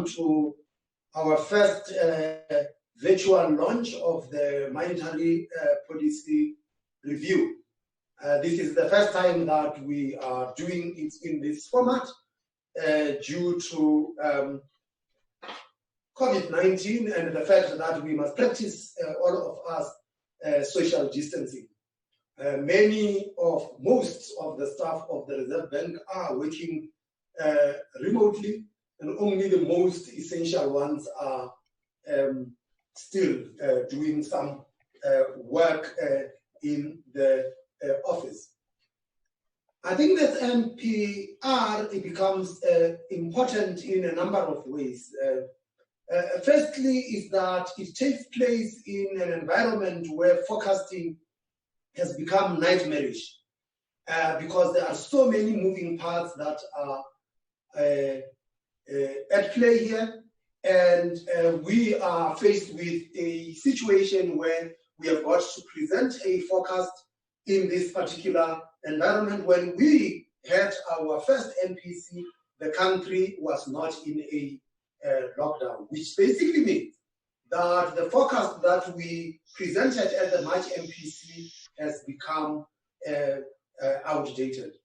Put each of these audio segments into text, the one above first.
to our first virtual launch of the monetary policy review. This is the first time that we are doing it in this format due to COVID-19 and the fact that we must practice, all of us, social distancing. Most of the staff of the Reserve Bank are working remotely, and only the most essential ones are still doing some work in the office. I think that MPR becomes important in a number of ways. Firstly, is that it takes place in an environment where forecasting has become nightmarish because there are so many moving parts that are at play here, and we are faced with a situation where we have got to present a forecast in this particular environment. When we had our first MPC, the country was not in a lockdown, which basically means that the forecast that we presented at the March MPC has become outdated.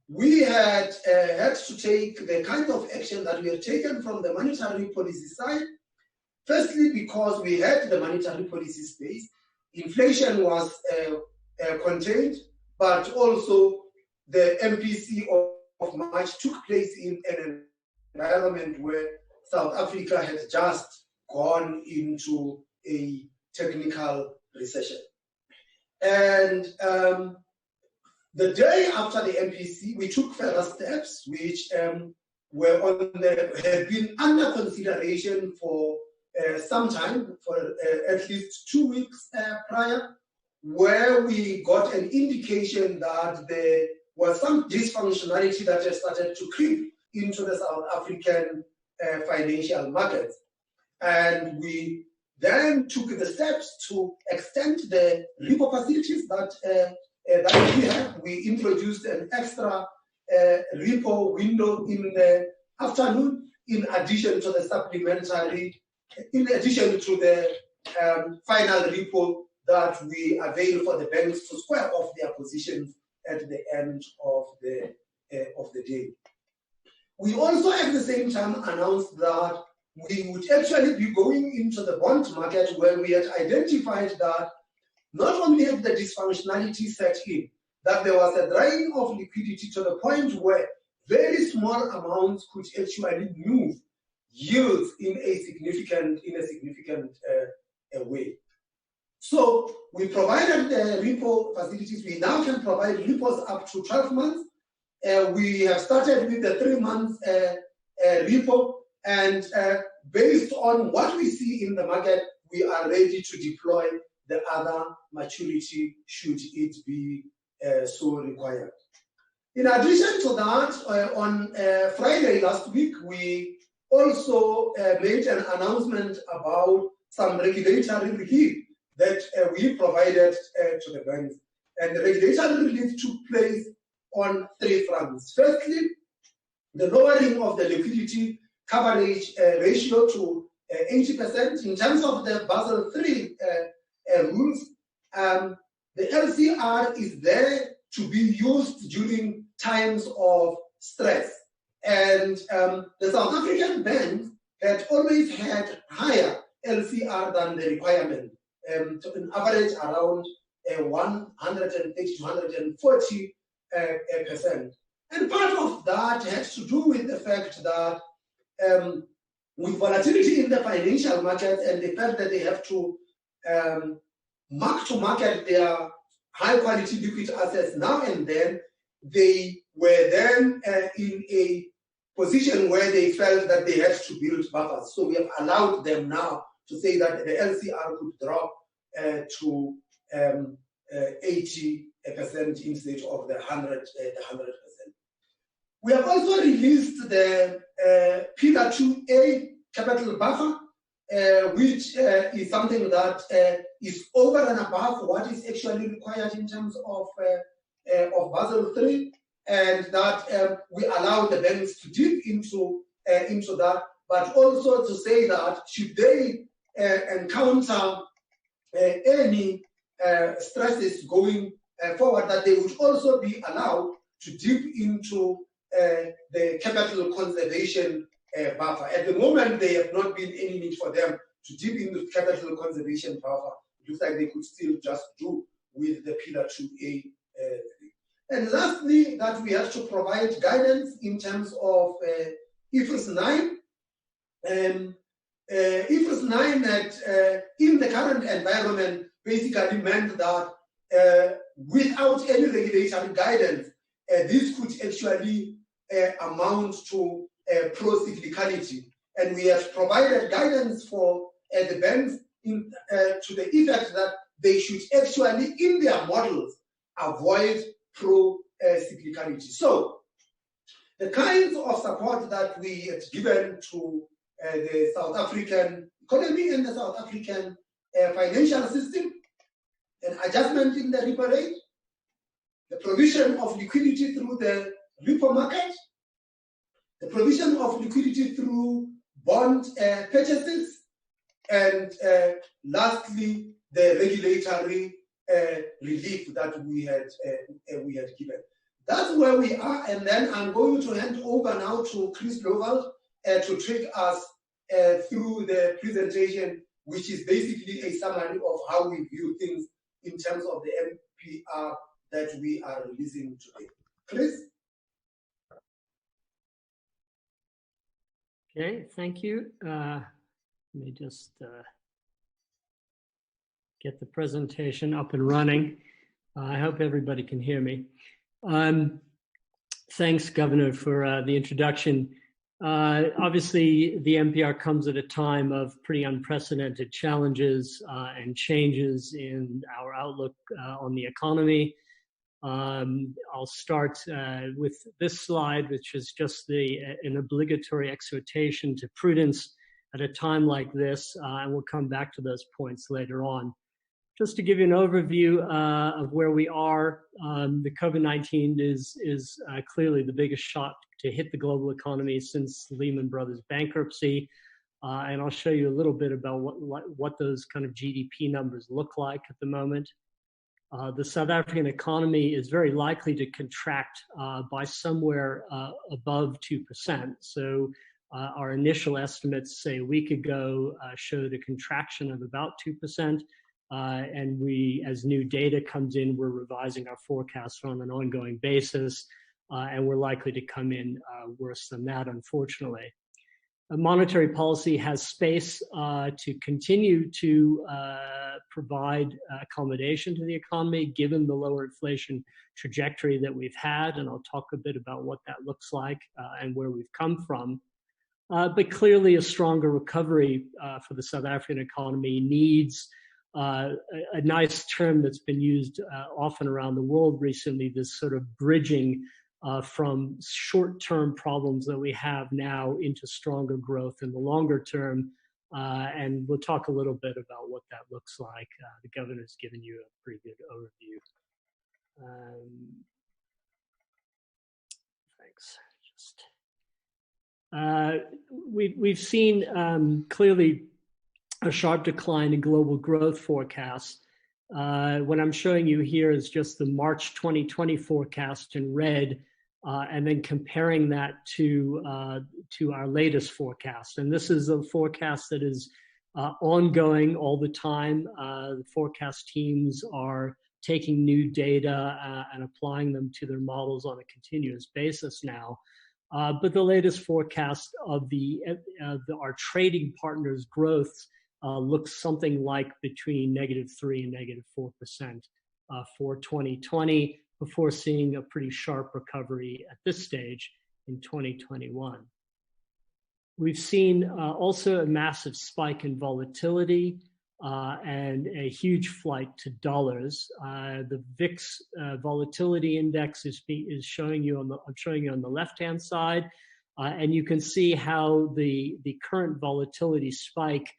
We had to take the kind of action that we had taken from the monetary policy side. Firstly, because we had the monetary policy space, inflation was contained, but also the MPC of March took place in an environment where South Africa had just gone into a technical recession. And the day after the MPC, we took further steps which had been under consideration for some time, for at least 2 weeks prior, where we got an indication that there was some dysfunctionality that had started to creep into the South African financial markets. And we then took the steps to extend the Repo facilities that we have. We introduced an extra Repo window in the afternoon, in addition to the supplementary, in addition to the final Repo that we avail for the banks to square off their positions at the end of the day. We also at the same time announced that we would actually be going into the bond market, where we had identified that not only have the dysfunctionality set in, that there was a drain of liquidity to the point where very small amounts could actually move yields in a significant way. So we provided the Repo facilities. We now can provide repos up to 12 months. We have started with the 3 months Repo, and based on what we see in the market, we are ready to deploy the other maturity should it be so required. In addition to that, on Friday last week, we also made an announcement about some regulatory relief that we provided to the banks. And the regulatory relief took place on 3 fronts. Firstly, the lowering of the liquidity coverage ratio to 80%. In terms of the Basel III rules, the LCR is there to be used during times of stress. And the South African banks had always had higher LCR than the requirement, to an average around 130 to 140%. And part of that has to do with the fact that with volatility in the financial market and the fact that they have to mark to market their high quality liquid assets now and then, they were then in a position where they felt that they had to build buffers. So we have allowed them now to say that the LCR could drop to 80% instead of the 100%. We have also released the Pillar 2A capital buffer, which is something that is over and above what is actually required in terms of Basel III, and that we allow the banks to dip into that. but also to say that should they encounter any stresses going forward, that they would also be allowed to dip into the capital conservation buffer. At the moment, there have not been any need for them to dip into capital conservation buffer. It looks like they could still just do with the Pillar 2A. And lastly, that we have to provide guidance in terms of IFRS 9. IFRS 9 that in the current environment basically meant that without any regulatory guidance, this could actually amount to pro-cyclicality. And we have provided guidance for the banks to the effect that they should actually, in their models, avoid pro-cyclicality. So, the kinds of support that we have given to the South African economy and the South African financial system, an adjustment in the repo rate, the provision of liquidity through the repo market, the provision of liquidity through bond purchases, and lastly, the regulatory relief that we had given. That's where we are, and then I'm going to hand over now to Chris Lovell to take us through the presentation, which is basically a summary of how we view things in terms of the MPR that we are releasing today. Chris? Okay, thank you. Let me just get the presentation up and running. I hope everybody can hear me. Thanks, Governor, for the introduction. Obviously, the MPR comes at a time of pretty unprecedented challenges and changes in our outlook on the economy. I'll start with this slide, which is just an obligatory exhortation to prudence at a time like this, and we'll come back to those points later on. Just to give you an overview of where we are, the COVID-19 is clearly the biggest shock to hit the global economy since Lehman Brothers bankruptcy, and I'll show you a little bit about what those kind of GDP numbers look like at the moment. The South African economy is very likely to contract by somewhere above 2%. So our initial estimates, say a week ago, showed a contraction of about 2%. And we, as new data comes in, we're revising our forecast on an ongoing basis, and we're likely to come in worse than that, unfortunately. Monetary policy has space to continue to provide accommodation to the economy, given the lower inflation trajectory that we've had, and I'll talk a bit about what that looks like and where we've come from. But clearly, a stronger recovery for the South African economy needs a nice term that's been used often around the world recently, this sort of bridging from short-term problems that we have now into stronger growth in the longer term. And we'll talk a little bit about what that looks like. The governor's given you a pretty good overview. Thanks. We've seen clearly a sharp decline in global growth forecasts. What I'm showing you here is just the March 2020 forecast in red, and then comparing that to our latest forecast. And this is a forecast that is ongoing all the time. The forecast teams are taking new data and applying them to their models on a continuous basis now. But the latest forecast of our trading partners' growth looks something like between -3% and -4% for 2020, before seeing a pretty sharp recovery at this stage in 2021. We've seen also a massive spike in volatility and a huge flight to dollars. The VIX volatility index is showing you I'm showing you on the left-hand side, and you can see how the current volatility spike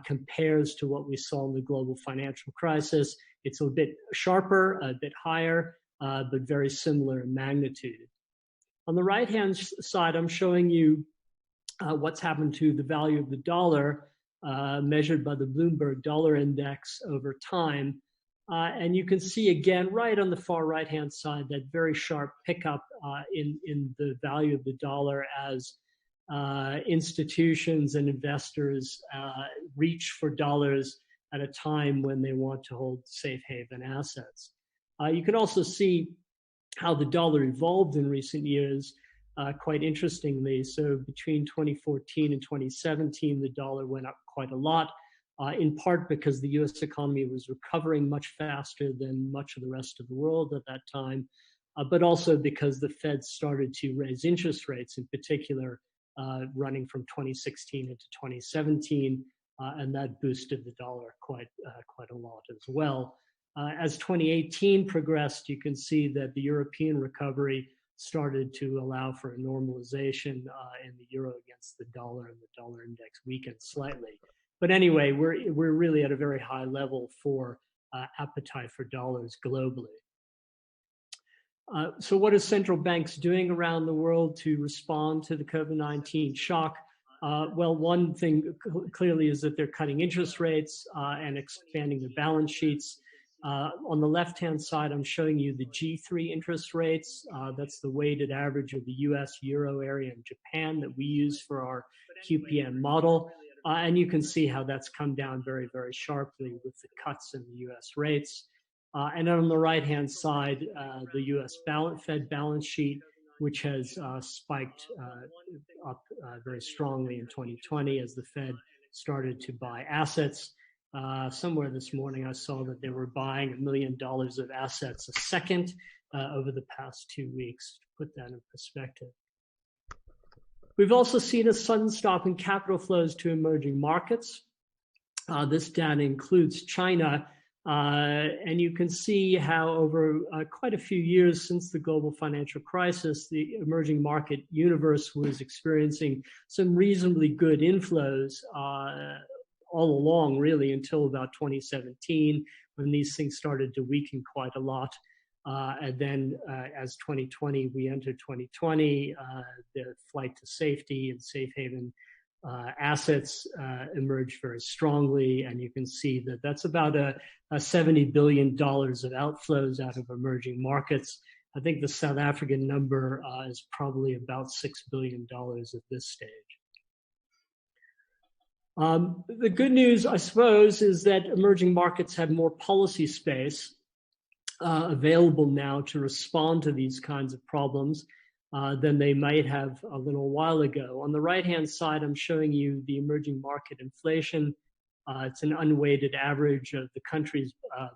compares to what we saw in the global financial crisis. It's a bit sharper, a bit higher, but very similar in magnitude. On the right-hand side, I'm showing you what's happened to the value of the dollar measured by the Bloomberg Dollar Index over time. And you can see again, right on the far right-hand side, that very sharp pickup in the value of the dollar as institutions and investors reach for dollars at a time when they want to hold safe haven assets. You can also see how the dollar evolved in recent years, quite interestingly. So between 2014 and 2017, the dollar went up quite a lot, in part because the US economy was recovering much faster than much of the rest of the world at that time, but also because the Fed started to raise interest rates, in particular, running from 2016 into 2017, and that boosted the dollar quite a lot as well. As 2018 progressed, you can see that the European recovery started to allow for a normalization in the euro against the dollar, and the dollar index weakened slightly. But anyway, we're really at a very high level for appetite for dollars globally. So what are central banks doing around the world to respond to the COVID-19 shock? Well, one thing clearly is that they're cutting interest rates and expanding their balance sheets. On the left-hand side, I'm showing you the G3 interest rates. That's the weighted average of the US, Euro area, and Japan that we use for our QPM model. And you can see how that's come down very, very sharply with the cuts in the US rates. And on the right-hand side, the US Fed balance sheet, which has spiked up very strongly in 2020 as the Fed started to buy assets. Somewhere this morning, I saw that they were buying $1 million of assets a second over the past 2 weeks, to put that in perspective. We've also seen a sudden stop in capital flows to emerging markets. This data includes China, and you can see how over quite a few years since the global financial crisis, the emerging market universe was experiencing some reasonably good inflows all along, really, until about 2017, when these things started to weaken quite a lot. And then as 2020, we entered 2020, the flight to safety and safe haven assets emerged very strongly. And you can see that that's about a $70 billion of outflows out of emerging markets. I think the South African number is probably about $6 billion at this stage. The good news, I suppose, is that emerging markets have more policy space available now to respond to these kinds of problems than they might have a little while ago. On the right-hand side, I'm showing you the emerging market inflation. It's an unweighted average of the countries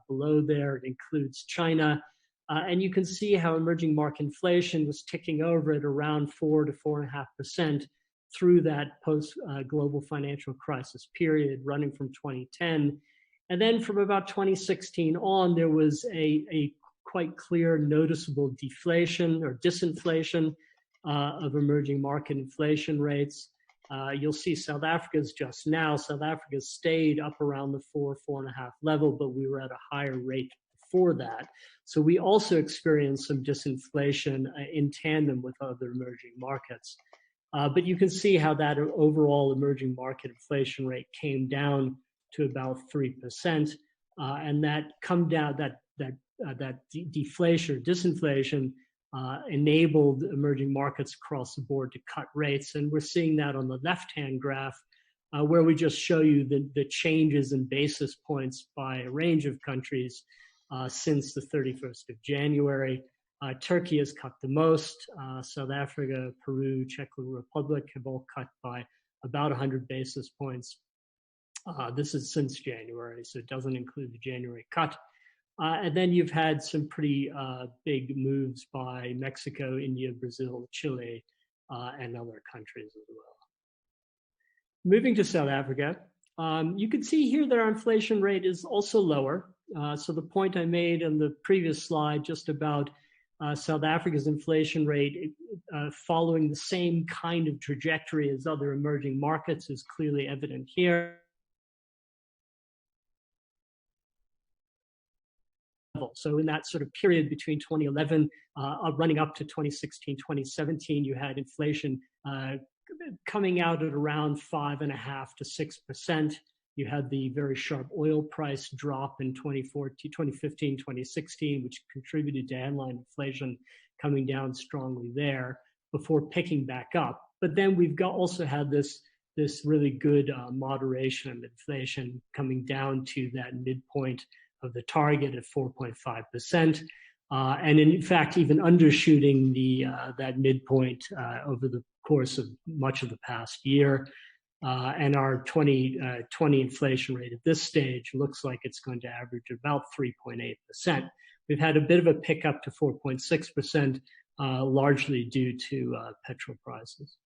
below there. It includes China. And you can see how emerging market inflation was ticking over at around 4 to 4.5% through that post-global financial crisis period running from 2010. And then from about 2016 on, there was a quite clear noticeable deflation or disinflation of emerging market inflation rates. You'll see South Africa's just now. South Africa stayed up around the 4.5 level, but we were at a higher rate before that. So we also experienced some disinflation in tandem with other emerging markets. But you can see how that overall emerging market inflation rate came down to about 3%, and that deflation or disinflation enabled emerging markets across the board to cut rates, and we're seeing that on the left-hand graph, where we just show you the changes in basis points by a range of countries since the 31st of January. Turkey has cut the most. South Africa, Peru, Czech Republic have all cut by about 100 basis points. This is since January, so it doesn't include the January cut. And then you've had some pretty big moves by Mexico, India, Brazil, Chile, and other countries as well. Moving to South Africa, you can see here that our inflation rate is also lower. So the point I made on the previous slide just about South Africa's inflation rate following the same kind of trajectory as other emerging markets is clearly evident here. So in that sort of period between 2011 running up to 2016, 2017, you had inflation coming out at around 5.5% to 6%. You had the very sharp oil price drop in 2015, 2016, which contributed to headline inflation coming down strongly there before picking back up. But then we've also had this really good moderation of inflation coming down to that midpoint of the target at 4.5%. And in fact, even undershooting that midpoint over the course of much of the past year. And our 2020 inflation rate at this stage looks like it's going to average about 3.8%. We've had a bit of a pickup to 4.6%, largely due to petrol prices.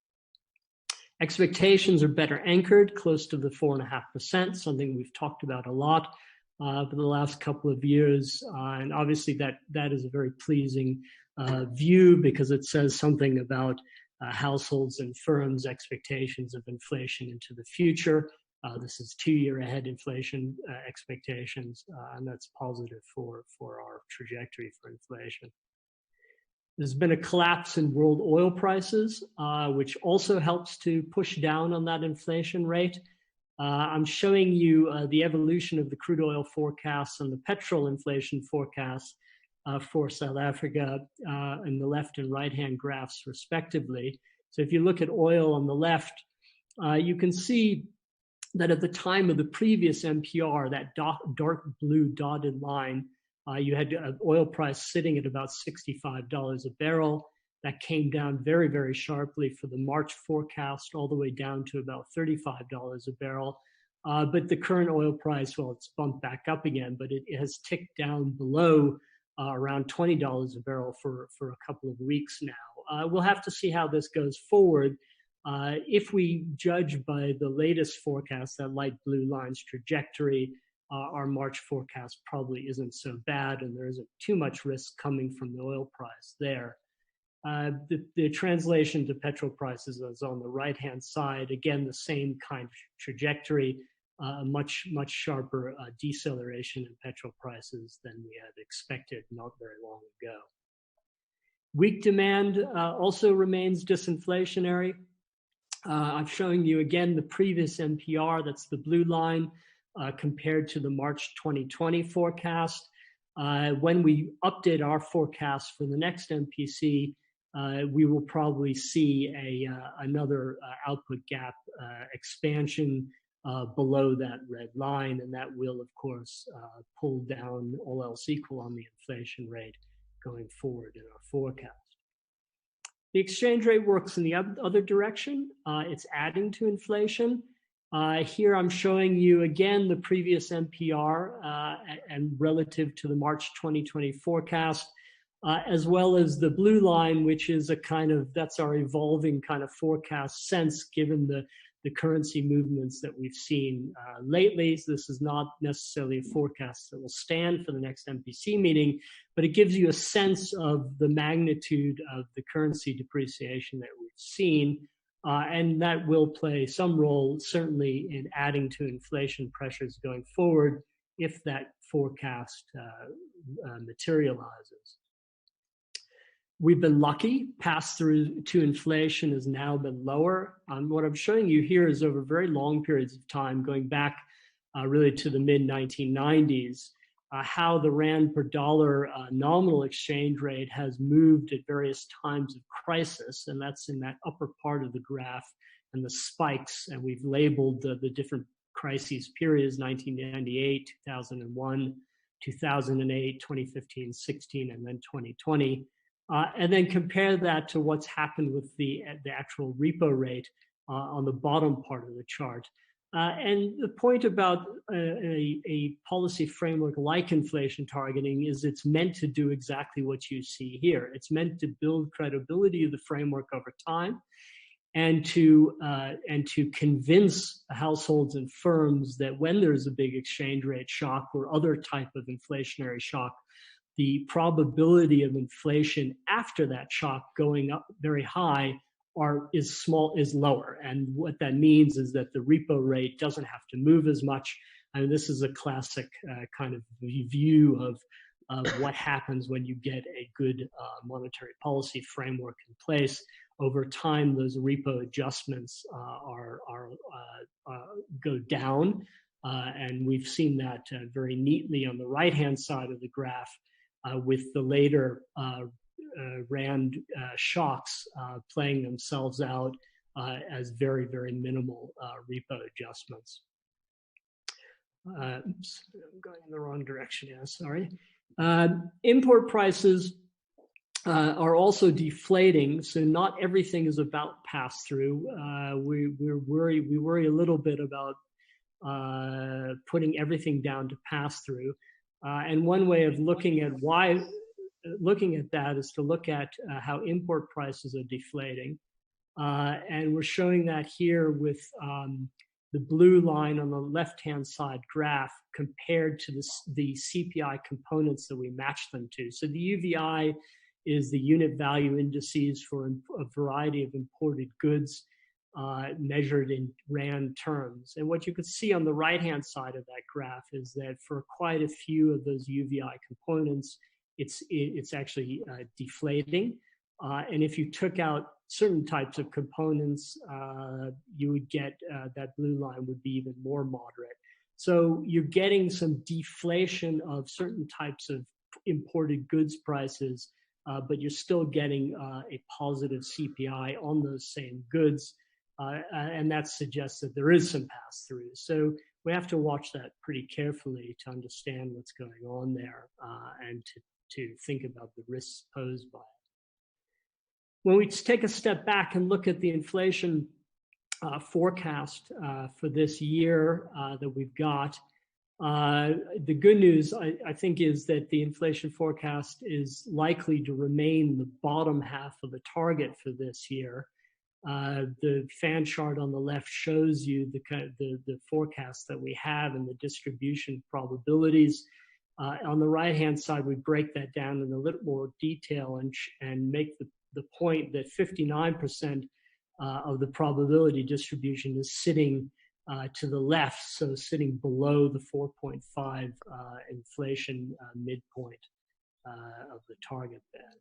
Expectations are better anchored, close to the 4.5%, something we've talked about a lot for the last couple of years. And obviously that is a very pleasing view because it says something about households and firms' expectations of inflation into the future. This is 2-year ahead inflation expectations, and that's positive for our trajectory for inflation. There's been a collapse in world oil prices, which also helps to push down on that inflation rate. I'm showing you the evolution of the crude oil forecasts and the petrol inflation forecasts for South Africa in the left and right-hand graphs respectively. So if you look at oil on the left, you can see that at the time of the previous MPR, that dark blue dotted line, you had an oil price sitting at about $65 a barrel. That came down very, very sharply for the March forecast, all the way down to about $35 a barrel. But the current oil price, well, it's bumped back up again, but it has ticked down below around $20 a barrel for a couple of weeks now. We'll have to see how this goes forward. If we judge by the latest forecast, that light blue line's trajectory, our March forecast probably isn't so bad, and there isn't too much risk coming from the oil price there. The translation to petrol prices is on the right-hand side. Again, the same kind of trajectory, much sharper deceleration in petrol prices than we had expected not very long ago. Weak demand also remains disinflationary. I'm showing you again the previous MPR, that's the blue line, compared to the March 2020 forecast. When we update our forecast for the next MPC, we will probably see another output gap expansion below that red line, and that will, of course, pull down, all else equal, on the inflation rate going forward in our forecast. The exchange rate works in the other direction. It's adding to inflation. Here I'm showing you again the previous MPR and relative to the March 2020 forecast, as well as the blue line, which is that's our evolving kind of forecast sense given the currency movements that we've seen lately. So this is not necessarily a forecast that will stand for the next MPC meeting, but it gives you a sense of the magnitude of the currency depreciation that we've seen. And that will play some role, certainly, in adding to inflation pressures going forward if that forecast materializes. We've been lucky. Pass-through to inflation has now been lower. What I'm showing you here is over very long periods of time, going back really to the mid-1990s, how the Rand per dollar nominal exchange rate has moved at various times of crisis, and that's in that upper part of the graph, and the spikes, and we've labeled the different crises periods, 1998, 2001, 2008, 2015, 16, and then 2020. And then compare that to what's happened with the actual repo rate on the bottom part of the chart. And the point about a policy framework like inflation targeting is it's meant to do exactly what you see here. It's meant to build credibility of the framework over time, and to convince households and firms that when there's a big exchange rate shock or other type of inflationary shock, the probability of inflation after that shock going up very high is lower. And what that means is that the repo rate doesn't have to move as much. I mean, this is a classic kind of view of what happens when you get a good monetary policy framework in place. over time those repo adjustments go down, and we've seen that very neatly on the right-hand side of the graph with the later RAND shocks playing themselves out as very, very minimal repo adjustments. Oops, I'm going in the wrong direction. Yeah, sorry. Import prices are also deflating, so not everything is about pass-through. We worry a little bit about putting everything down to pass-through, and one way of looking at that is to look at how import prices are deflating, and we're showing that here with the blue line on the left-hand side graph compared to the CPI components that we match them to. So the UVI is the unit value indices for a variety of imported goods measured in RAND terms. And what you can see on the right-hand side of that graph is that for quite a few of those UVI components, it's actually deflating. And if you took out certain types of components, you would get that blue line would be even more moderate. So you're getting some deflation of certain types of imported goods prices, but you're still getting a positive CPI on those same goods. And that suggests that there is some pass-through. So we have to watch that pretty carefully to understand what's going on there and to think about the risks posed by it. When we take a step back and look at the inflation forecast for this year that we've got, the good news, I think, is that the inflation forecast is likely to remain the bottom half of the target for this year. The fan chart on the left shows you the forecast that we have and the distribution probabilities. On the right-hand side, we break that down in a little more detail and make the point that 59% of the probability distribution is sitting to the left, so sitting below the 4.5 inflation midpoint of the target band.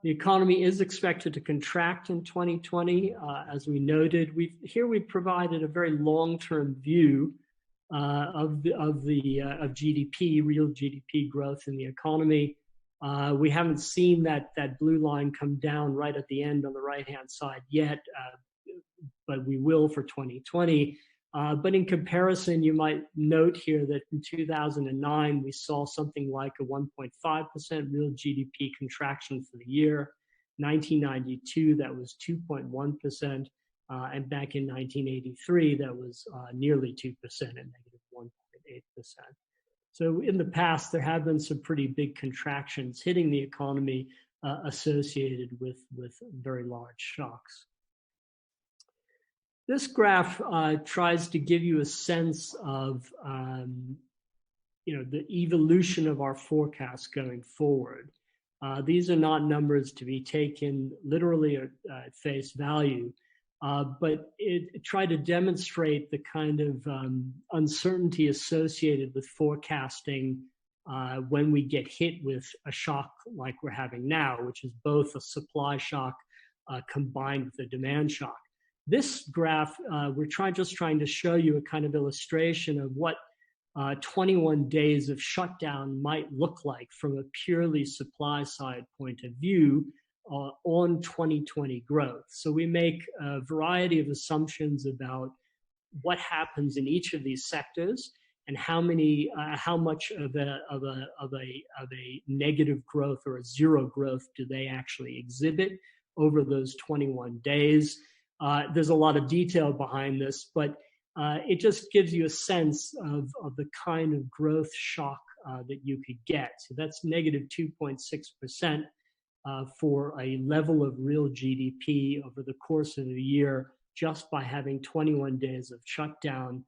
The economy is expected to contract in 2020, as we noted. We've provided a very long-term view of GDP, real GDP growth in the economy. We haven't seen that blue line come down right at the end on the right-hand side yet, but we will for 2020. But in comparison, you might note here that in 2009, we saw something like a 1.5% real GDP contraction for the year. 1992, that was 2.1%. And back in 1983, that was nearly 2% at negative 1.8%. So in the past, there have been some pretty big contractions hitting the economy associated with very large shocks. This graph tries to give you a sense of the evolution of our forecast going forward. These are not numbers to be taken literally at face value, but it tried to demonstrate the kind of uncertainty associated with forecasting when we get hit with a shock like we're having now, which is both a supply shock combined with a demand shock. This graph, we're just trying to show you a kind of illustration of what 21 days of shutdown might look like from a purely supply side point of view on 2020 growth. So we make a variety of assumptions about what happens in each of these sectors and how much of a negative growth or a zero growth do they actually exhibit over those 21 days. There's a lot of detail behind this, but it just gives you a sense of the kind of growth shock that you could get. So that's negative 2.6% for a level of real GDP over the course of the year, just by having 21 days of shutdown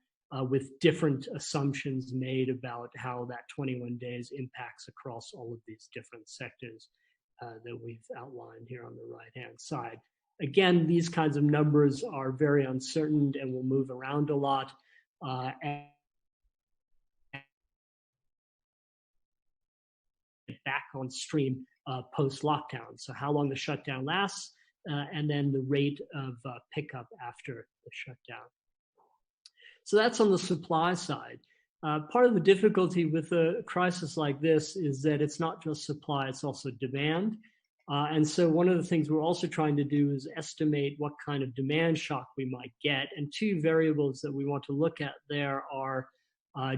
with different assumptions made about how that 21 days impacts across all of these different sectors that we've outlined here on the right-hand side. Again, these kinds of numbers are very uncertain and will move around a lot. back on stream post-lockdown. So how long the shutdown lasts, and then the rate of pickup after the shutdown. So that's on the supply side. Part of the difficulty with a crisis like this is that it's not just supply, it's also demand. And so one of the things we're also trying to do is estimate what kind of demand shock we might get. And two variables that we want to look at there are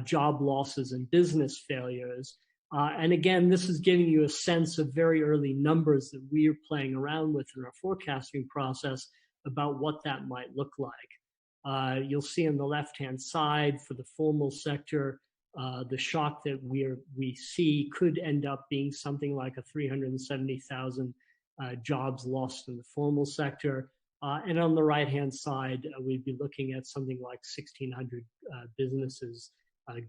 job losses and business failures. And again, this is giving you a sense of very early numbers that we are playing around with in our forecasting process about what that might look like. You'll see on the left-hand side for the formal sector, the shock that we see could end up being something like a 370,000 jobs lost in the formal sector. And on the right-hand side, we'd be looking at something like 1,600 businesses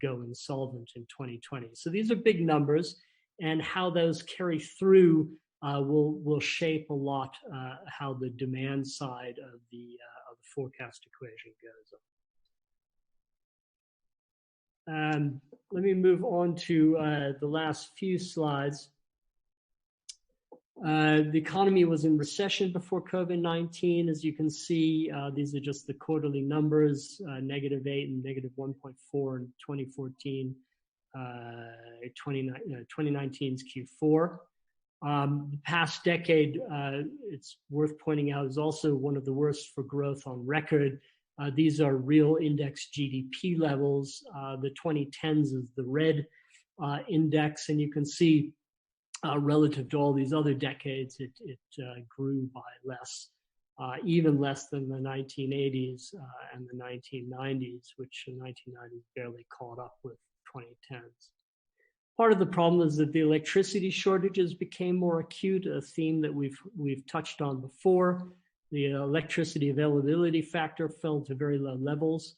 go insolvent in 2020. So these are big numbers, and how those carry through will shape a lot how the demand side of the forecast equation goes. Let me move on to the last few slides. The economy was in recession before COVID-19. As you can see, these are just the quarterly numbers, -8 and -1.4 in 2014, 2019's Q4. The past decade, it's worth pointing out, is also one of the worst for growth on record. These are real index GDP levels. The 2010s is the red index, and you can see relative to all these other decades, it grew by less, even less than the 1980s and the 1990s, which the 1990s barely caught up with 2010s. Part of the problem is that the electricity shortages became more acute, a theme that we've touched on before. The electricity availability factor fell to very low levels.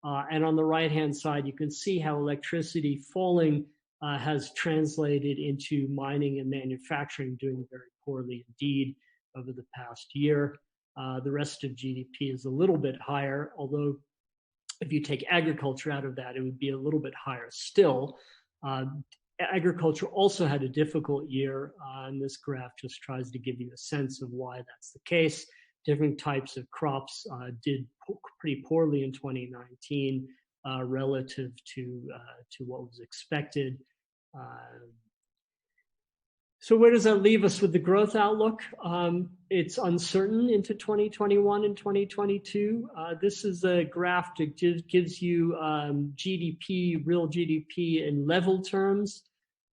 And on the right-hand side, you can see how electricity falling has translated into mining and manufacturing doing very poorly indeed over the past year. The rest of GDP is a little bit higher, although if you take agriculture out of that, it would be a little bit higher still. Agriculture also had a difficult year, and this graph just tries to give you a sense of why that's the case. Different types of crops did pretty poorly in 2019 relative to what was expected. So where does that leave us with the growth outlook? It's uncertain into 2021 and 2022. This is a graph that gives you GDP, real GDP in level terms.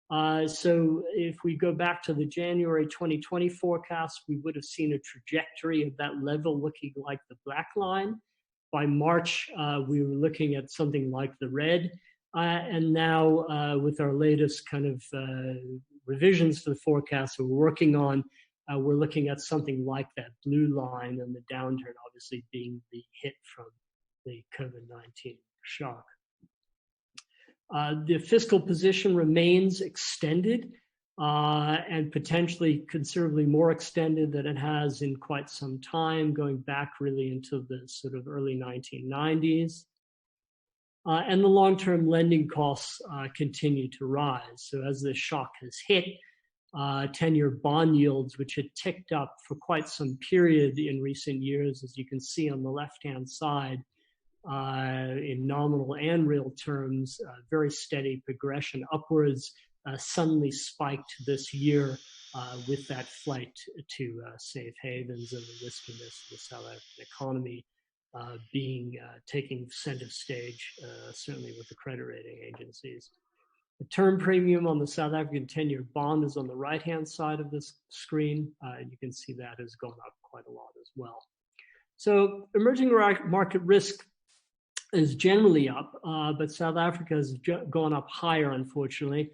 So if we go back to the January 2020 forecast, we would have seen a trajectory of that level looking like the black line. By March, we were looking at something like the red. And now with our latest kind of revisions for the forecast that we're working on, we're looking at something like that blue line, and the downturn obviously being the hit from the COVID-19 shock. The fiscal position remains extended and potentially considerably more extended than it has in quite some time, going back really into the sort of early 1990s. And the long-term lending costs continue to rise. So as the shock has hit, 10-year bond yields, which had ticked up for quite some period in recent years, as you can see on the left-hand side, in nominal and real terms, very steady progression upwards, suddenly spiked this year with that flight to safe havens and the riskiness of the South African economy taking center stage, certainly with the credit rating agencies. The term premium on the South African 10-year bond is on the right-hand side of this screen. You can see that has gone up quite a lot as well. So emerging market risk is generally up, but South Africa has gone up higher, unfortunately.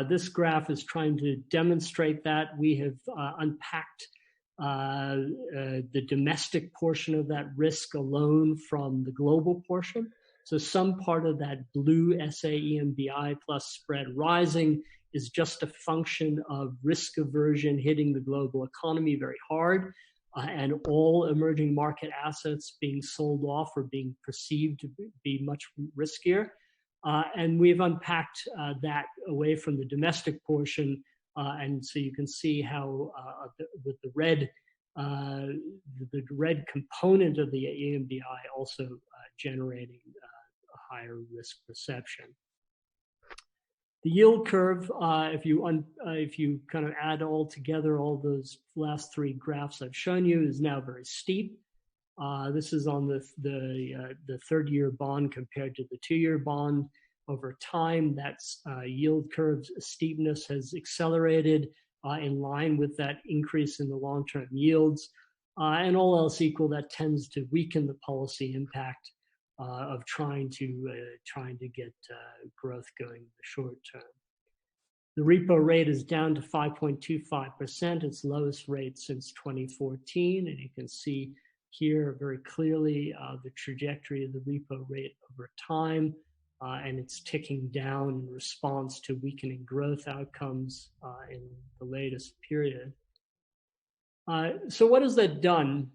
This graph is trying to demonstrate that. We have unpacked the domestic portion of that risk alone from the global portion. So some part of that blue SAEMBI plus spread rising is just a function of risk aversion hitting the global economy very hard, and all emerging market assets being sold off or being perceived to be much riskier. And we've unpacked that away from the domestic portion And so you can see how with the red component of the EMDI also generating a higher risk perception. The yield curve, if you kind of add all together all those last three graphs I've shown you, is now very steep. This is on the third-year bond compared to the two-year bond. Over time, that's yield curve's steepness has accelerated in line with that increase in the long-term yields. And all else equal, that tends to weaken the policy impact of trying to get growth going in the short term. The repo rate is down to 5.25%, its lowest rate since 2014, and you can see here very clearly the trajectory of the repo rate over time, and it's ticking down in response to weakening growth outcomes in the latest period. So what has that done?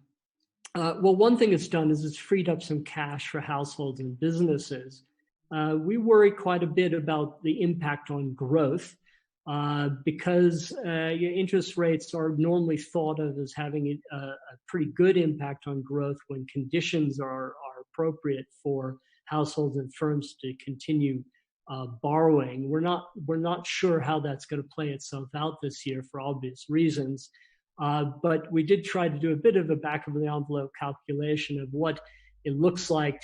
Well, one thing it's done is it's freed up some cash for households and businesses. We worry quite a bit about the impact on growth because your interest rates are normally thought of as having a pretty good impact on growth when conditions are appropriate for households and firms to continue borrowing. We're not sure how that's going to play itself out this year for obvious reasons. But we did try to do a bit of a back of the envelope calculation of what it looks like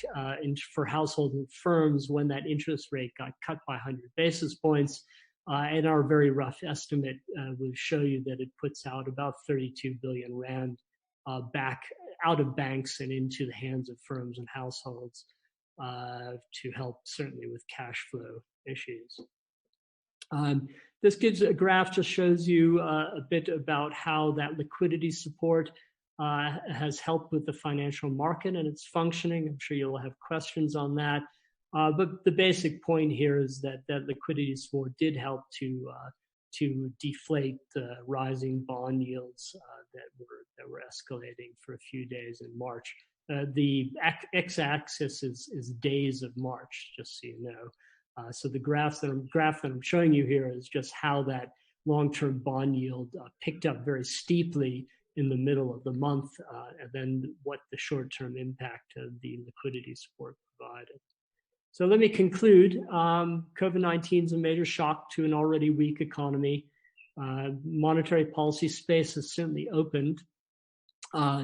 for households and firms when that interest rate got cut by 100 basis points. And our very rough estimate will show you that it puts out about 32 billion Rand back out of banks and into the hands of firms and households to help certainly with cash flow issues. This gives a graph, just shows you a bit about how that liquidity support has helped with the financial market and its functioning. I'm sure you'll have questions on that. But the basic point here is that liquidity support did help to deflate the rising bond yields that were escalating for a few days in March. The x-axis is days of March, just so you know. So the graph that I'm showing you here is just how that long-term bond yield picked up very steeply in the middle of the month, and then what the short-term impact of the liquidity support provided. So let me conclude. COVID-19 is a major shock to an already weak economy. Monetary policy space has certainly opened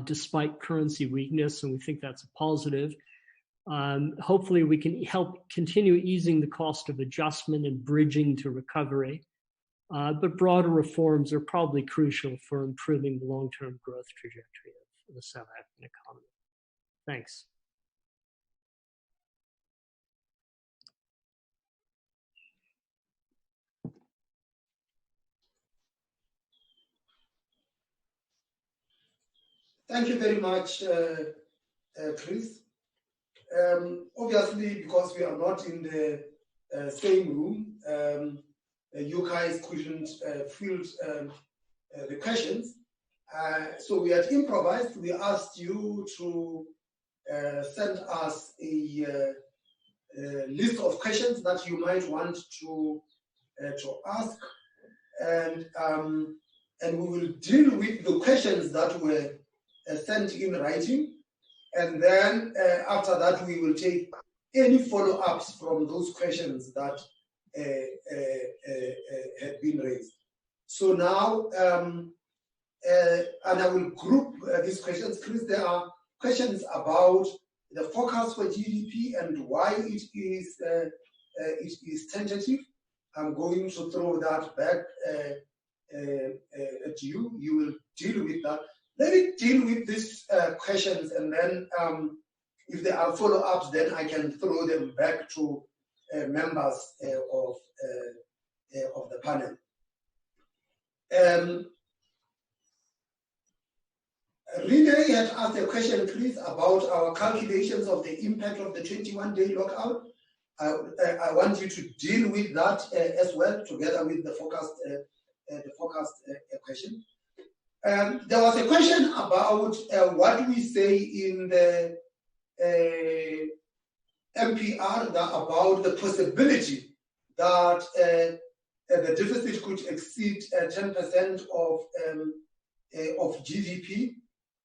despite currency weakness, and we think that's a positive. Hopefully we can help continue easing the cost of adjustment and bridging to recovery. But broader reforms are probably crucial for improving the long-term growth trajectory of the South African economy. Thanks. Thank you very much, Chris. Obviously, because we are not in the same room, you guys couldn't field the questions. So we had improvised. We asked you to send us a list of questions that you might want to ask, and we will deal with the questions that were sent in writing, and then after that we will take any follow-ups from those questions that had been raised. So now, and I will group these questions. Chris, there are questions about the forecast for GDP and why it is tentative. I'm going to throw that back at you. You will deal with that. Let me deal with these questions, and then if there are follow-ups, then I can throw them back to members of the panel. Renee had asked a question, Chris, about our calculations of the impact of the 21-day lockout. I want you to deal with that as well, together with the forecast question. There was a question about what we say in the MPR about the possibility that the deficit could exceed 10% of GDP,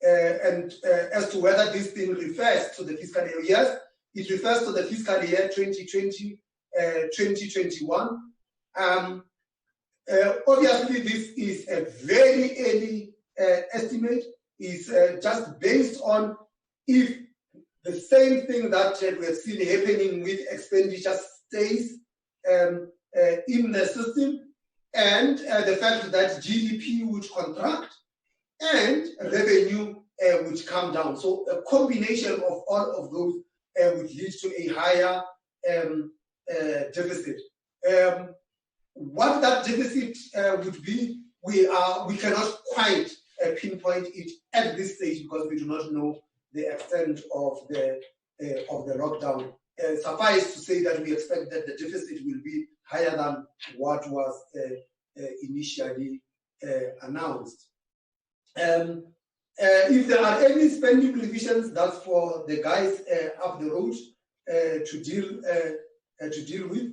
and as to whether this thing refers to the fiscal year. Yes, it refers to the fiscal year 2020, 2021. Obviously, this is a very early estimate. It's just based on if the same thing that we have seen happening with expenditure stays in the system, and the fact that GDP would contract and revenue would come down. So a combination of all of those would lead to a higher deficit. What that deficit would be, we cannot quite pinpoint it at this stage because we do not know the extent of the lockdown. Suffice to say that we expect that the deficit will be higher than what was initially announced. If there are any spending revisions, that's for the guys up the road to deal with.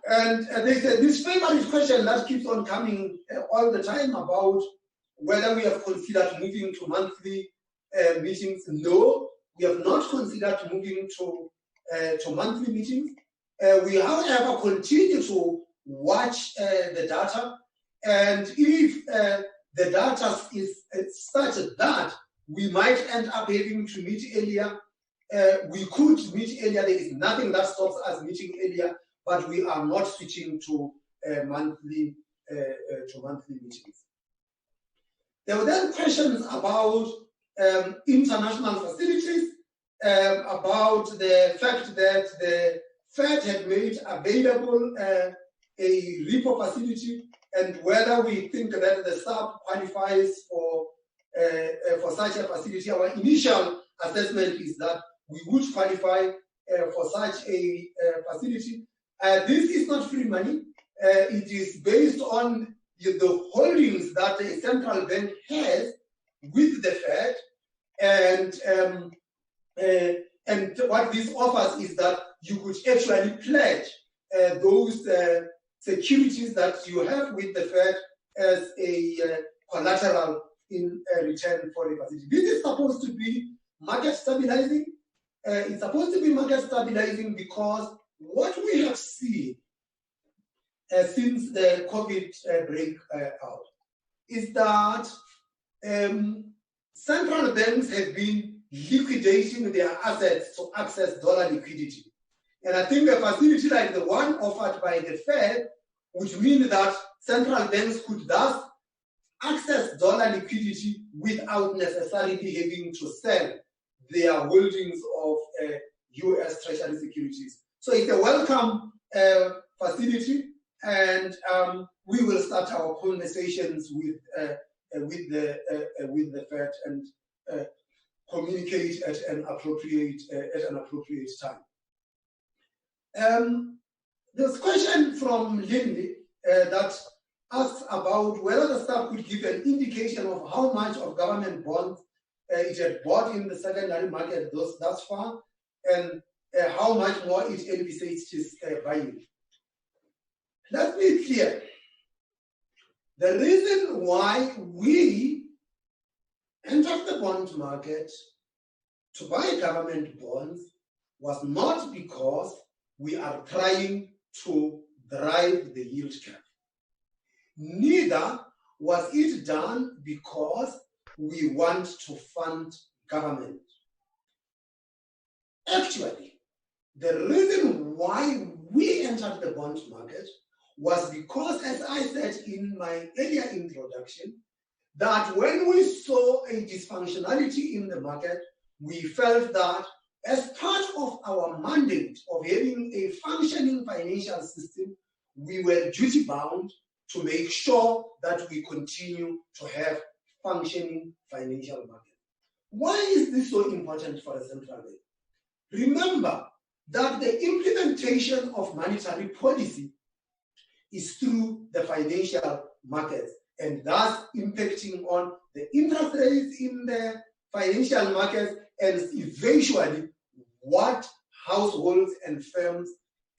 And there's this favorite question that keeps on coming all the time about whether we have considered moving to monthly meetings. No, we have not considered moving to monthly meetings. We, however, continue to watch the data, and if the data is such that we might end up having to meet earlier, we could meet earlier. There is nothing that stops us meeting earlier, but we are not switching to monthly meetings. There were then questions about international facilities, about the fact that the Fed had made available a repo facility, and whether we think that the SARB qualifies for such a facility. Our initial assessment is that we would qualify for such a facility. This is not free money. It is based on the holdings that the central bank has with the Fed, and what this offers is that you could actually pledge those securities that you have with the Fed as a collateral in return for a facility. This is supposed to be market stabilizing. It's supposed to be market stabilizing because what we have seen since the COVID breakout is that central banks have been liquidating their assets to access dollar liquidity. And I think a facility like the one offered by the Fed would mean that central banks could thus access dollar liquidity without necessarily having to sell their holdings of US Treasury securities. So it's a welcome facility, and we will start our conversations with the Fed and communicate at an appropriate time. There's a question from Linley that asks about whether the staff could give an indication of how much of government bonds it had bought in the secondary market thus far, and how much more it envisages buying. Let's be clear. The reason why we entered the bond market to buy government bonds was not because we are trying to drive the yield curve. Neither was it done because we want to fund government. Actually, the reason why we entered the bond market was because, as I said in my earlier introduction, that when we saw a dysfunctionality in the market, we felt that as part of our mandate of having a functioning financial system, we were duty-bound to make sure that we continue to have functioning financial market. Why is this so important for a central bank? Remember that the implementation of monetary policy is through the financial markets, and thus impacting on the interest rates in the financial markets and eventually what households and firms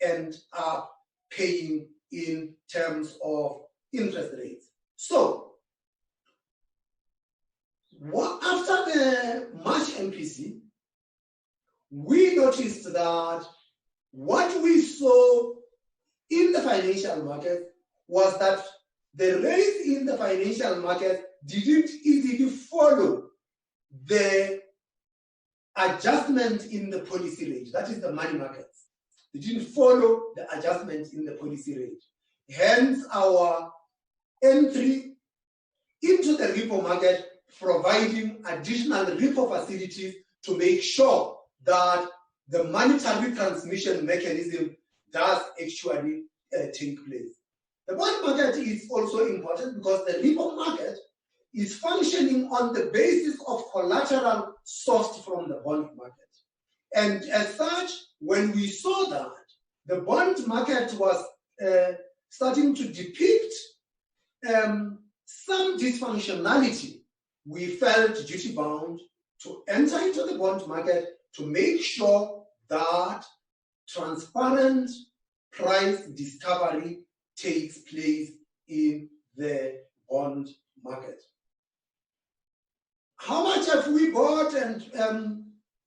end up paying in terms of interest rates. So, after the March MPC, we noticed that what we saw in the financial market was that the rates in the financial market didn't easily follow the adjustment in the policy rate, that is the money markets. They didn't follow the adjustment in the policy rate. Hence, our entry into the repo market, providing additional repo facilities to make sure that the monetary transmission mechanism does actually take place. The bond market is also important because the repo market is functioning on the basis of collateral sourced from the bond market. And as such, when we saw that the bond market was starting to depict some dysfunctionality, we felt duty-bound to enter into the bond market to make sure that transparent price discovery takes place in the bond market. How much have we bought, and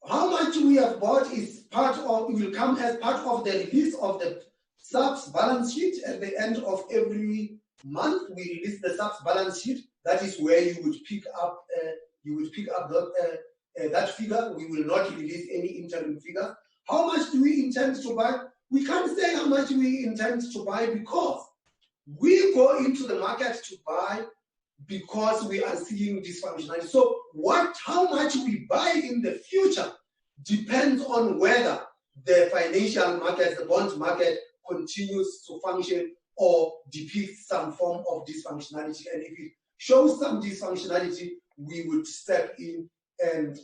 how much we have bought is will come as part of the release of the SARB's balance sheet. At the end of every month, we release the SARB's balance sheet. That is where you would pick up that figure. We will not release any interim figure. How much do we intend to buy? We can't say how much we intend to buy because we go into the market to buy because we are seeing dysfunctionality. So how much we buy in the future depends on whether the financial market, the bond market, continues to function or depicts some form of dysfunctionality. And if it shows some dysfunctionality, we would step in and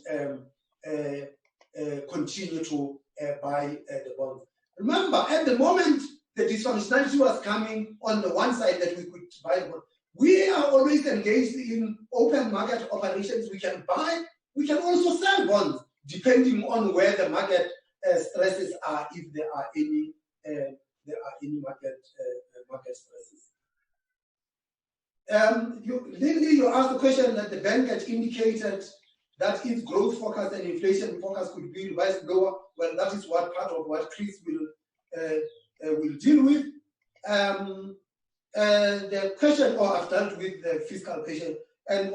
continue to buy the bonds. Remember, at the moment, the dysfunctionality was coming on the one side that we could buy bonds. We are always engaged in open market operations. We can buy, we can also sell bonds, depending on where the market stresses are, if there are any market stresses. Lindley, you asked the question that the bank had indicated that its growth forecast and inflation forecast could be revised lower. Well, that is what part of what Chris will deal with. The question, or I've dealt with the fiscal question, and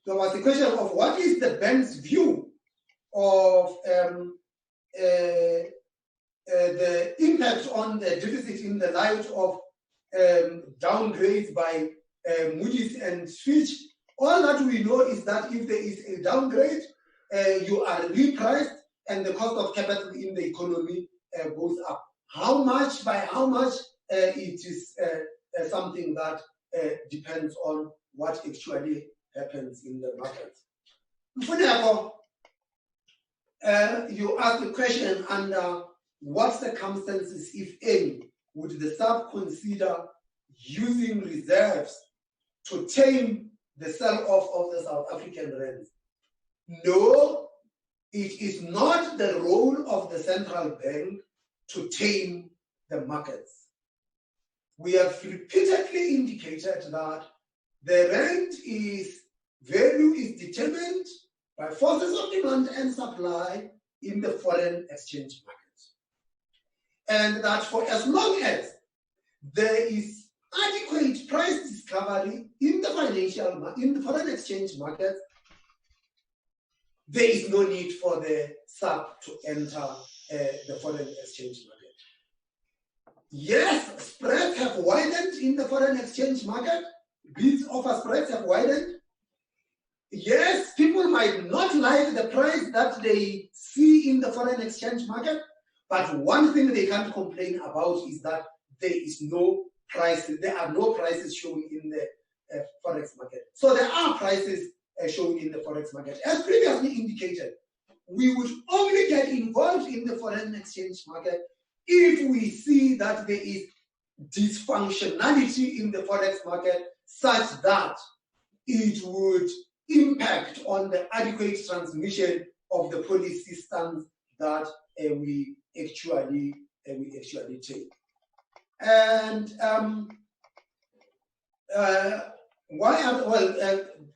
there was the question of what is the bank's view of the impact on the deficit in the light of downgrades by Moody's and Fitch. All that we know is that if there is a downgrade, you are repriced and the cost of capital in the economy goes up. How much, by how much, it is something that depends on what actually happens in the market. Therefore, you ask the question under what circumstances, if any, would the SARB consider using reserves to tame the sell-off of the South African rands? No, it is not the role of the central bank to tame the markets. We have repeatedly indicated that the rand value is determined by forces of demand and supply in the foreign exchange market. And that for as long as there is adequate price discovery in the foreign exchange market, there is no need for the SARB to enter the foreign exchange market. Yes, spreads have widened in the foreign exchange market. Bid-offer spreads have widened. Yes, people might not like the price that they see in the foreign exchange market, but one thing they can't complain about is that there are no prices shown in the forex market. So there are prices shown in the forex market. As previously indicated, we would only get involved in the foreign exchange market if we see that there is dysfunctionality in the forex market such that it would impact on the adequate transmission of the policy stance that we actually take. And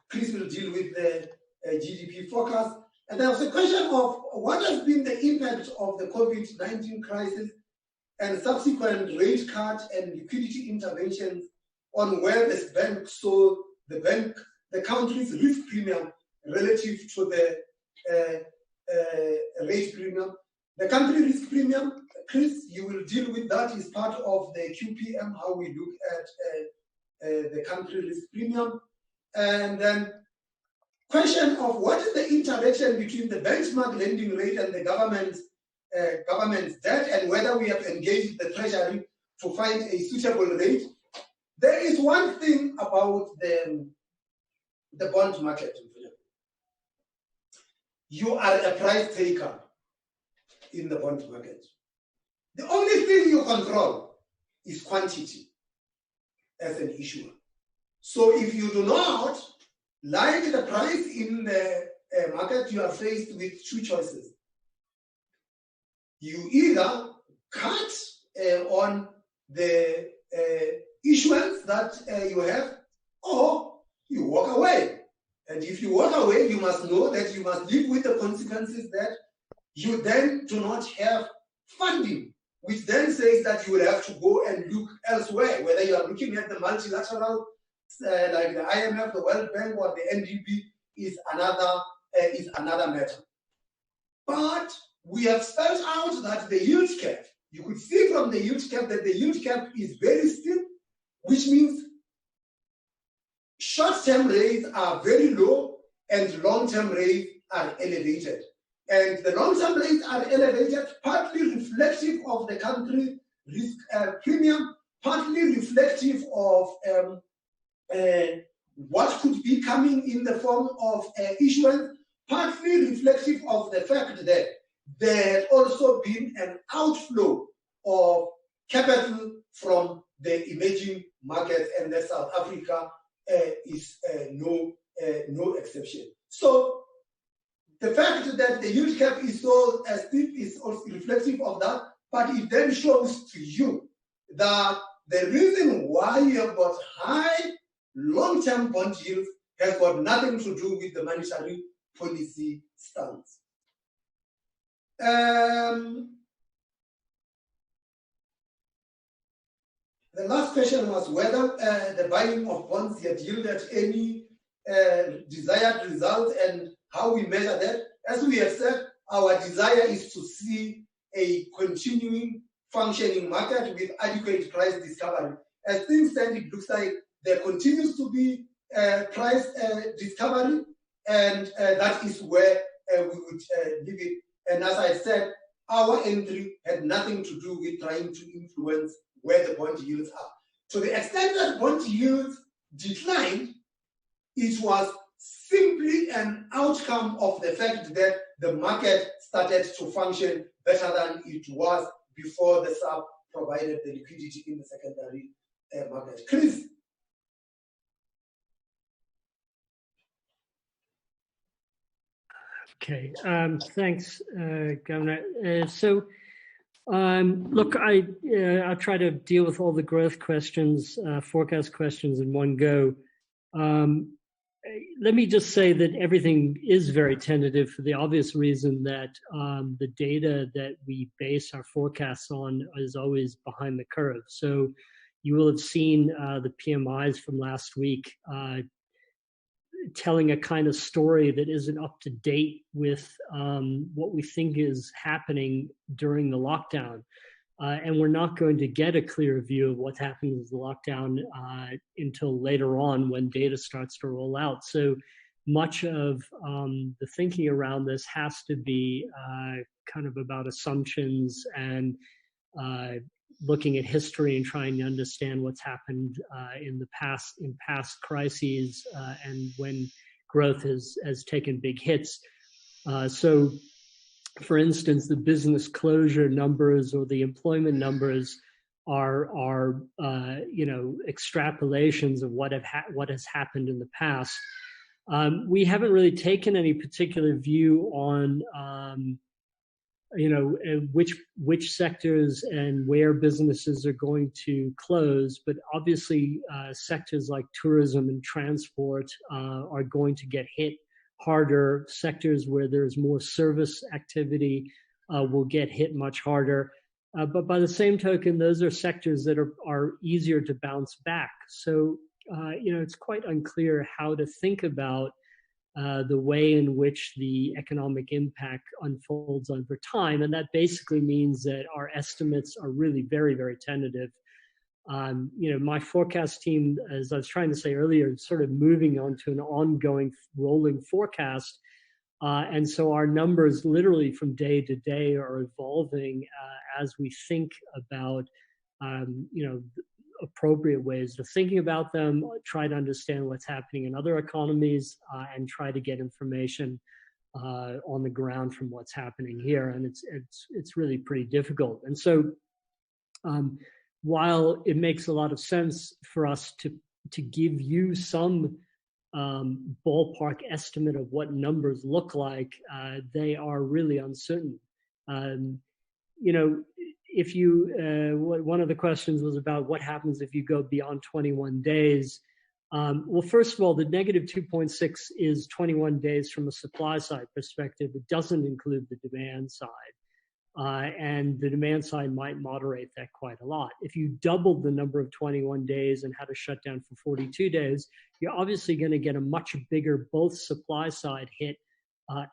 Chris will deal with the GDP forecast. And there was a question of what has been the impact of the COVID-19 crisis and subsequent rate cut and liquidity interventions on where the bank saw the country's risk premium relative to the rate premium. The country risk premium, Chris, you will deal with that, is part of the QPM, how we look at the country risk premium. And then question of what is the interaction between the benchmark lending rate and the government's debt, and whether we have engaged the Treasury to find a suitable rate. There is one thing about the bond market. You are a price taker in the bond market. The only thing you control is quantity as an issuer. So if you do not like the price in the market, you are faced with two choices. You either cut on the issuance that you have, or you walk away. And if you walk away, you must know that you must live with the consequences that you then do not have funding, which then says that you will have to go and look elsewhere, whether you are looking at the multilateral, like the IMF, the World Bank, or the NDB is another matter. But we have spelled out that the yield cap, you could see from the yield cap that the yield cap is very steep, which means short-term rates are very low and long-term rates are elevated. And the long-term rates are elevated, partly reflective of the country risk premium, partly reflective of what could be coming in the form of issuance, partly reflective of the fact that there had also been an outflow of capital from the emerging markets, and that South Africa is no exception. So the fact that the yield cap is so steep is also reflective of that, but it then shows to you that the reason why you have got high long-term bond yields has got nothing to do with the monetary policy stance. The last question was whether the buying of bonds had yielded any desired results and how we measure that. As we have said, our desire is to see a continuing functioning market with adequate price discovery. As things stand, it looks like there continues to be price discovery, and that is where we would leave it. And as I said, our entry had nothing to do with trying to influence where the bond yields are. To the extent that bond yields declined, it was simply an outcome of the fact that the market started to function better than it was before the SARB provided the liquidity in the secondary market. Chris? Okay, thanks, Governor. Look, I'll try to deal with all the growth questions, forecast questions in one go. Let me just say that everything is very tentative for the obvious reason that the data that we base our forecasts on is always behind the curve. So you will have seen the PMIs from last week telling a kind of story that isn't up to date with what we think is happening during the lockdown. And we're not going to get a clear view of what's happening with the lockdown until later on when data starts to roll out. So much of the thinking around this has to be kind of about assumptions and looking at history and trying to understand what's happened in past crises and when growth has taken big hits. So, for instance, the business closure numbers or the employment numbers are extrapolations of what has happened in the past. We haven't really taken any particular view on which sectors and where businesses are going to close, but obviously sectors like tourism and transport are going to get hit harder. Sectors where there's more service activity will get hit much harder. But by the same token, those are sectors that are easier to bounce back. So, it's quite unclear how to think about the way in which the economic impact unfolds over time. And that basically means that our estimates are really very, very tentative. My forecast team, as I was trying to say earlier, is sort of moving on to an ongoing rolling forecast. And so our numbers literally from day to day are evolving as we think about, appropriate ways of thinking about them, try to understand what's happening in other economies, and try to get information on the ground from what's happening here. And it's really pretty difficult. And so while it makes a lot of sense for us to give you some ballpark estimate of what numbers look like, they are really uncertain. If you, one of the questions was about what happens if you go beyond 21 days. Well, first of all, the negative 2.6 is 21 days from a supply side perspective. It doesn't include the demand side. And the demand side might moderate that quite a lot. If you doubled the number of 21 days and had a shutdown for 42 days, you're obviously going to get a much bigger both supply side hit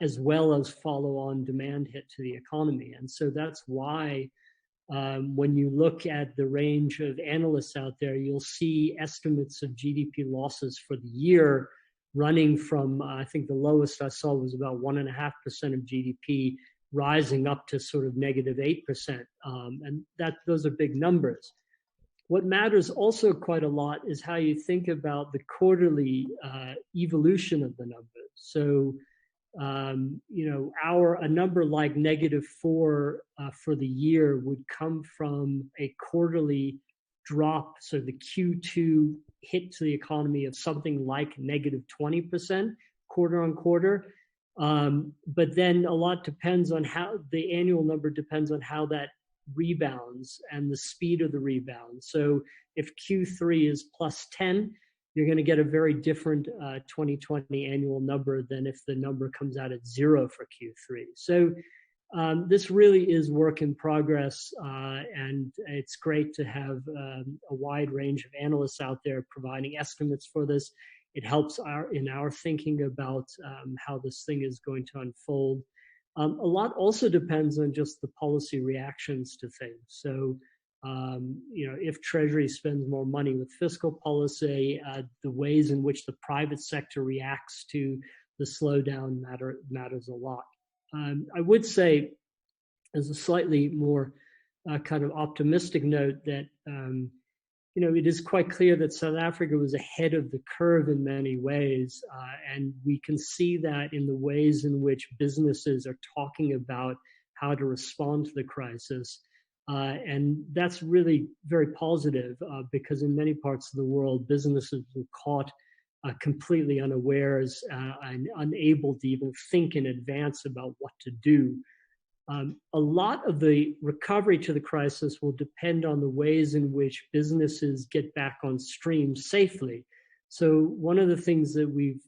as well as follow-on demand hit to the economy. And so that's why when you look at the range of analysts out there, you'll see estimates of GDP losses for the year running from, I think the lowest I saw was about 1.5% of GDP, rising up to sort of negative 8%. And those are big numbers. What matters also quite a lot is how you think about the quarterly evolution of the numbers. So, a number like -4 for the year would come from a quarterly drop. So the Q2 hit to the economy of something like -20% quarter on quarter. But then a lot depends on how the annual number depends on how that rebounds and the speed of the rebound. So if Q3 is +10, you're going to get a very different 2020 annual number than if the number comes out at 0 for Q3. So this really is work in progress, and it's great to have a wide range of analysts out there providing estimates for this. It helps in our thinking about how this thing is going to unfold. A lot also depends on just the policy reactions to things. So, if Treasury spends more money with fiscal policy, the ways in which the private sector reacts to the slowdown matters a lot. I would say, as a slightly more kind of optimistic note, that it is quite clear that South Africa was ahead of the curve in many ways, and we can see that in the ways in which businesses are talking about how to respond to the crisis. And that's really very positive because in many parts of the world, businesses were caught completely unawares and unable to even think in advance about what to do. A lot of the recovery to the crisis will depend on the ways in which businesses get back on stream safely. So one of the things that we've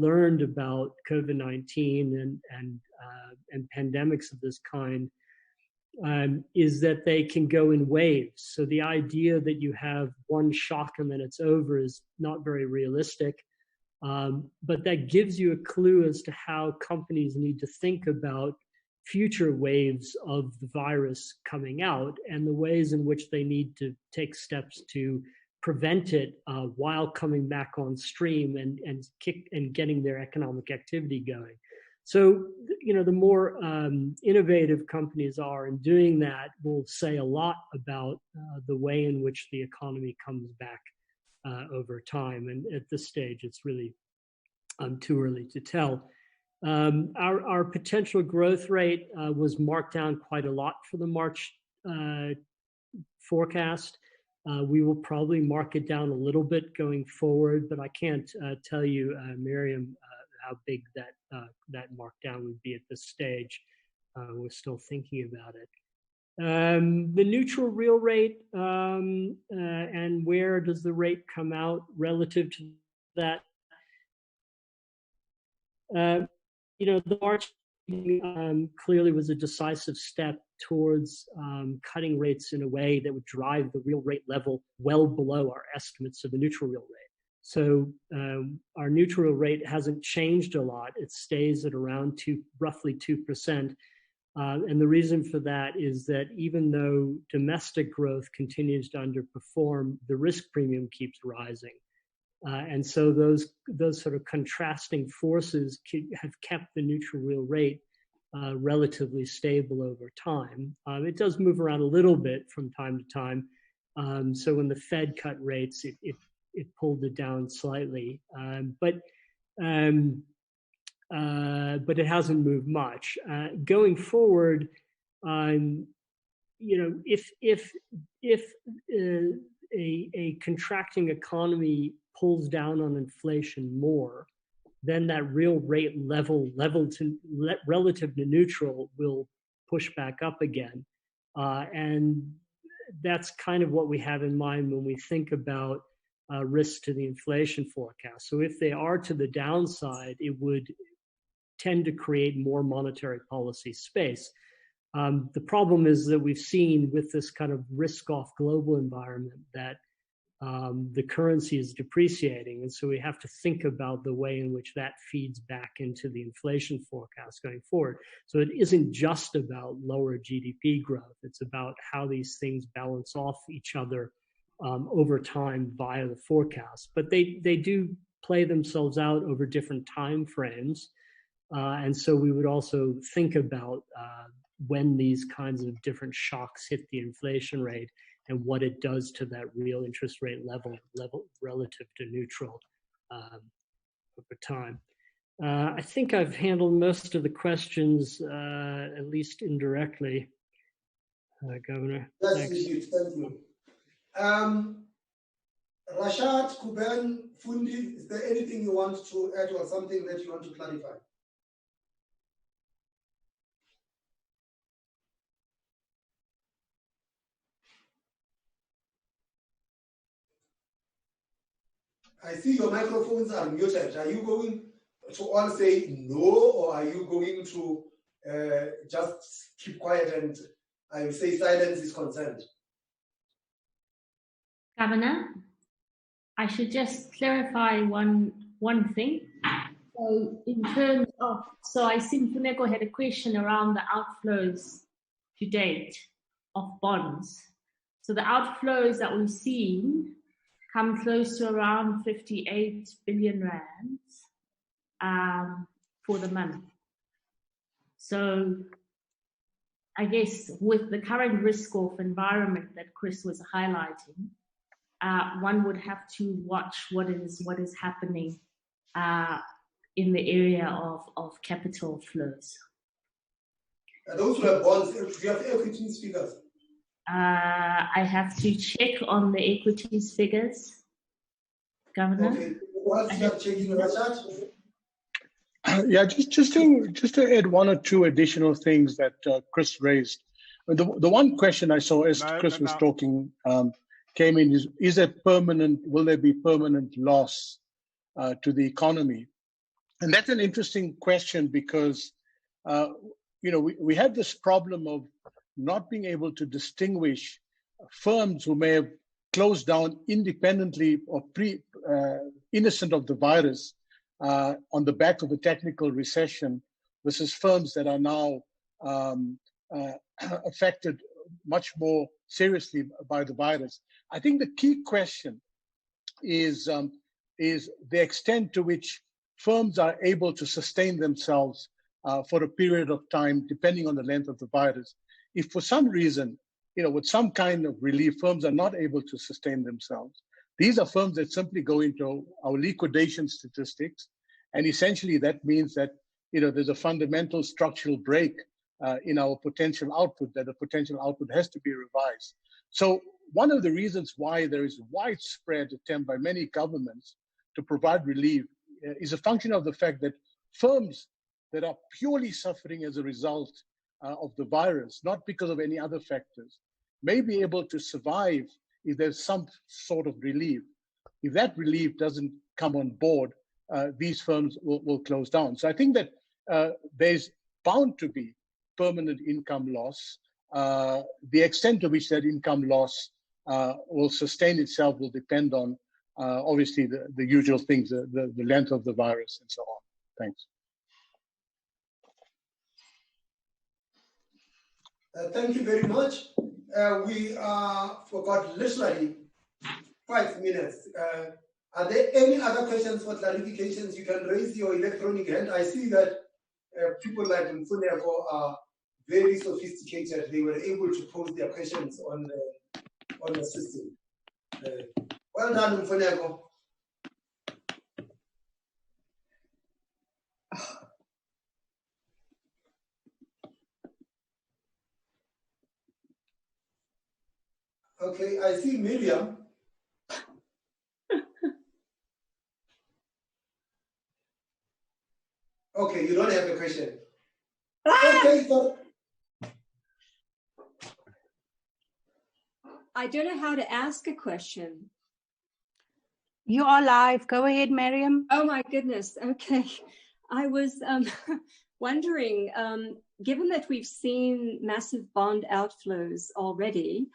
learned about COVID-19 and pandemics of this kind is that they can go in waves. So the idea that you have one shock and then it's over is not very realistic. But that gives you a clue as to how companies need to think about future waves of the virus coming out and the ways in which they need to take steps to prevent it while coming back on stream and getting their economic activity going. So, the more innovative companies are in doing that will say a lot about the way in which the economy comes back over time. And at this stage, it's really too early to tell. Our potential growth rate was marked down quite a lot for the March forecast. We will probably mark it down a little bit going forward, but I can't tell you, Miriam, how big that markdown would be at this stage. we're still thinking about it. The neutral real rate and where does the rate come out relative to that? The March clearly was a decisive step towards cutting rates in a way that would drive the real rate level well below our estimates of the neutral real rate. So our neutral rate hasn't changed a lot. It stays at around roughly 2%. And the reason for that is that even though domestic growth continues to underperform, the risk premium keeps rising. And so those sort of contrasting forces have kept the neutral real rate relatively stable over time. It does move around a little bit from time to time. So when the Fed cut rates, it pulled it down slightly, but it hasn't moved much. Going forward, if a contracting economy pulls down on inflation more, then that real rate relative to neutral will push back up again, and that's kind of what we have in mind when we think about risk to the inflation forecast. So if they are to the downside, it would tend to create more monetary policy space. The problem is that we've seen with this kind of risk-off global environment that the currency is depreciating. And so we have to think about the way in which that feeds back into the inflation forecast going forward. So it isn't just about lower GDP growth. It's about how these things balance off each other over time via the forecast. But they do play themselves out over different time frames. And so we would also think about when these kinds of different shocks hit the inflation rate and what it does to that real interest rate level relative to neutral over time. I think I've handled most of the questions, at least indirectly, Governor. Yes, indeed. Thank you. Rashad, Kuben, Fundi, is there anything you want to add or something that you want to clarify? I see your microphones are muted. Are you going to all say no, or are you going to just keep quiet and I will say silence is consent? Governor, I should just clarify one thing. So in terms of, I think Funeko had a question around the outflows to date of bonds. So the outflows that we've seen come close to around 58 billion rands for the month. So I guess with the current risk-off environment that Chris was highlighting, one would have to watch what is happening in the area of capital flows. Those who have bonds, do you have equities figures? I have to check on the equities figures, Governor. Okay. Whilst you are checking, Rashad? Yeah, just to add one or two additional things that Chris raised. The one question I saw as Chris was talking came in is will there be permanent loss to the economy? And that's an interesting question because we have this problem of not being able to distinguish firms who may have closed down independently or innocent of the virus on the back of a technical recession versus firms that are now affected much more seriously by the virus. I think the key question is the extent to which firms are able to sustain themselves for a period of time, depending on the length of the virus. If for some reason, with some kind of relief, firms are not able to sustain themselves, these are firms that simply go into our liquidation statistics. And essentially that means that, there's a fundamental structural break in our potential output, that the potential output has to be revised. So one of the reasons why there is widespread attempt by many governments to provide relief is a function of the fact that firms that are purely suffering as a result of the virus, not because of any other factors, may be able to survive if there's some sort of relief. If that relief doesn't come on board, these firms will close down. So I think that there's bound to be permanent income loss. The extent to which that income loss will sustain itself will depend on, obviously, the usual things, the length of the virus and so on. Thanks. Thank you very much. We forgot literally 5 minutes. Are there any other questions for clarifications? You can raise your electronic hand. I see that people like Mfuneko are very sophisticated. They were able to pose their questions on the system. Well done, Mfuneko. Okay, I see Miriam. Okay, you don't have a question. Okay, so I don't know how to ask a question. You are live. Go ahead, Miriam. Oh my goodness. Okay. I was wondering, given that we've seen massive bond outflows already,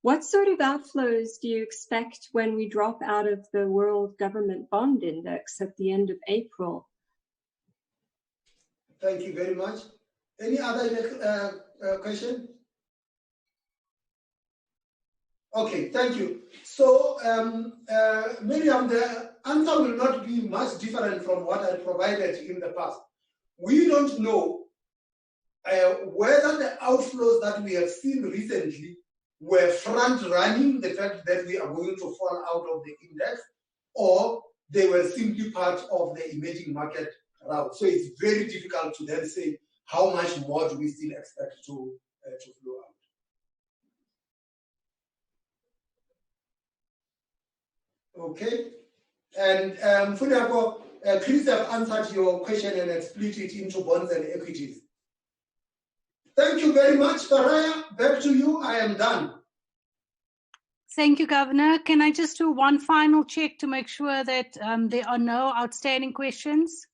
what sort of outflows do you expect when we drop out of the World Government Bond Index at the end of April? Thank you very much. Any other question? Okay, thank you. So, Miriam, the answer will not be much different from what I provided in the past. We don't know whether the outflows that we have seen recently were front-running the fact that we are going to fall out of the index, or they were simply part of the emerging market route. So it's very difficult to then say how much more do we still expect to flow out. Okay, and Funeko, Chris have answered your question and split it into bonds and equities. Thank you very much, Faraya. Back to you. I am done. Thank you, Governor. Can I just do one final check to make sure that there are no outstanding questions?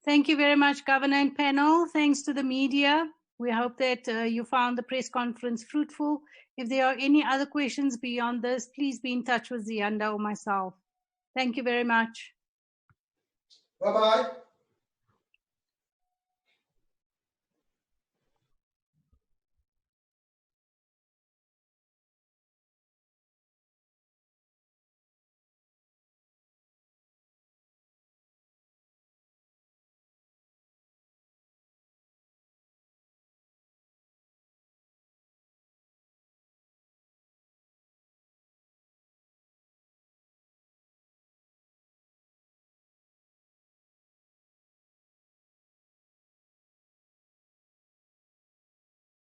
Thank you very much, Governor and panel. Thanks to the media. We hope that you found the press conference fruitful. If there are any other questions beyond this, please be in touch with Zianda or myself. Thank you very much. Bye-bye.